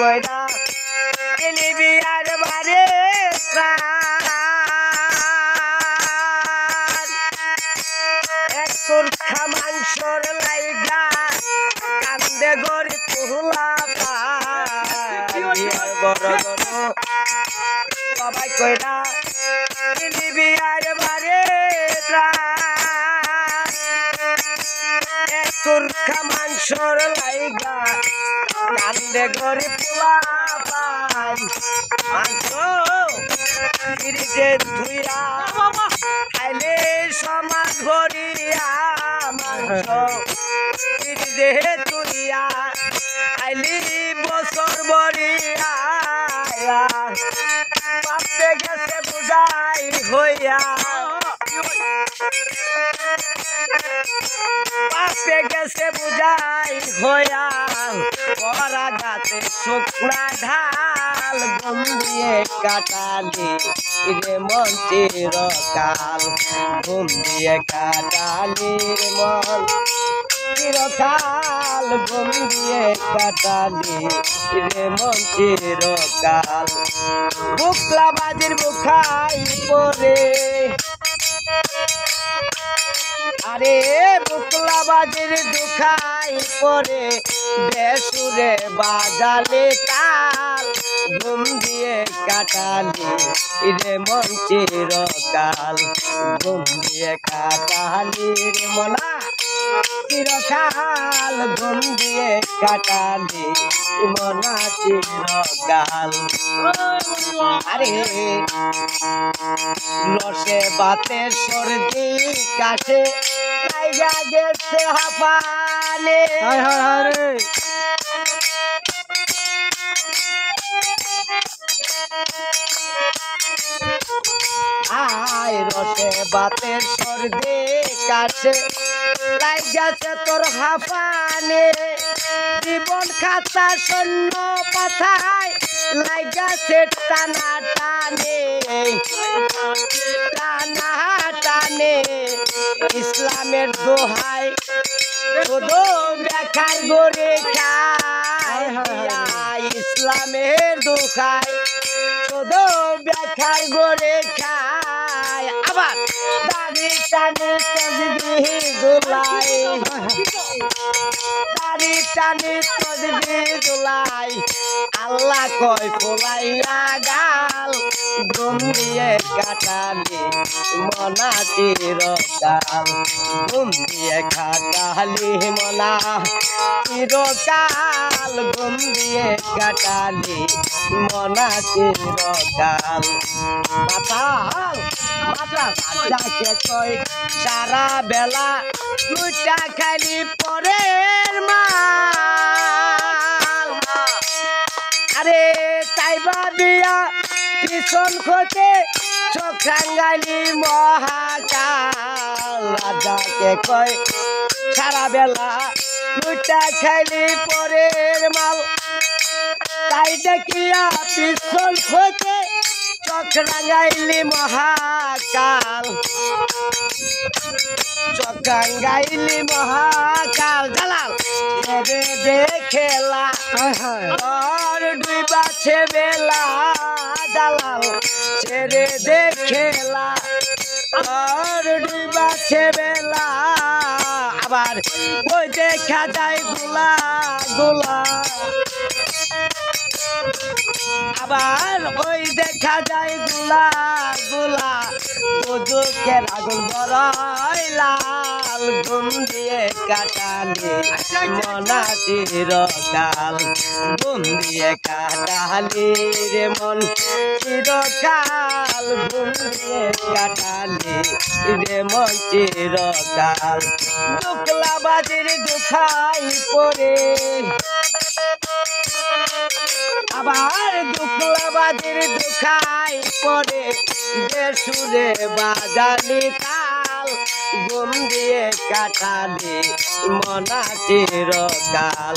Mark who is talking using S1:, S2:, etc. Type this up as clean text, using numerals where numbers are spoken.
S1: কইরা নিবি আর বারে এক তুরখা মাংসর লাইগা কান্দে গরি পুহলা বড় সবাই কইরা নিবি আর বারে এক তুরখা মাংসর লাইগা কান্দে গরি পুলা পাই মাংস ফিরিতে ধুইয়া খাইলে সমাজ ভরিয়া মাংস ফিরিতে তুইয়া খাইলি বছর ভরিয়া পাপে গেছে বুঝাই হইয়া পাপে গেছে বুঝাই হইয়া পরা গাছে শুকনা ঢাল গম দিয়ে কাটালি রে মন চিরকাল ঘুম দিয়ে কাটালি রে মন চিরকাল ঘুম দিয়ে কাটালি রে মন চিরকাল বুকলা বাজির বুখাই পরে আরে বুকলা বাজির দুখাই পরে বেসুরে বাজালে তাল ঘুম দিয়ে কাটালি রে মন চিরকাল ঘুম দিয়ে কাটালি রে মনা চিরকাল ঘুম দিয়ে কাটালি মনা চিরকাল আরে রসে বাতে সর্দি কাছে জায়গা গেছে হাঁপানে আয় রসে বাতে সর্দি কাছে লাইগাছে তোর হাঁপানে জীবন খাতা শূন্য পাথায় লাইগাছে টানা টানে টানা টানে ইসলামের দোহাই শুধু বেকার গরে খায় ইসলামের দোহাই শুধু বেকার গরে খায় আবার দাড়ি টানে তসবিহ দুলাই দাড়ি টানে তসবিহ দুলাই আল্লাহ কয় ফোলাইয়া গাল ঘুম দিয়ে কাটালি মনা চিরকাল ঘুম দিয়ে কাটালি মনা চিরকাল ঘুম দিয়ে কাটালি মনা চিরকাল মাতাল মাতা যাকে কয় সারা বেলা দুইটা খালি পরের মাল আরে তাই ভাবিয়া পিছন খোঁজে চোখ রাঙ্গালি মহাকাল রাজাকে কয় সারা বেলা দুইটা খাইলি পরের মাল তাই দেখিয়া পিছন খোঁজে চোখ রাঙ্গাইলি মহাকাল চোখ রাঙ্গাইলি মহাকাল জালাল ছেড়ে দে খেলা আর ডুবাছে বেলা জালাল ছেড়ে দে খেলা আর ডুবাছে বেলা আবার ওই দেখা যায় গোলা গোলা আবার ওই দেখা যায় গোলা গোলা দুজকের আগুন বড়াই লাল ঘুম দিয়ে কাটালি মনা চিরকাল ঘুম দিয়ে কাটালি রে মন চিরকাল ঘুম দিয়ে কাটালি রে মন চিরকাল দুকলা বাজির দুখাই পরে আবার দুকলা বাজির দুখাই পরে বেসুরে বাজালি তাল ঘুম দিয়ে কাটালি মনা চিরকাল।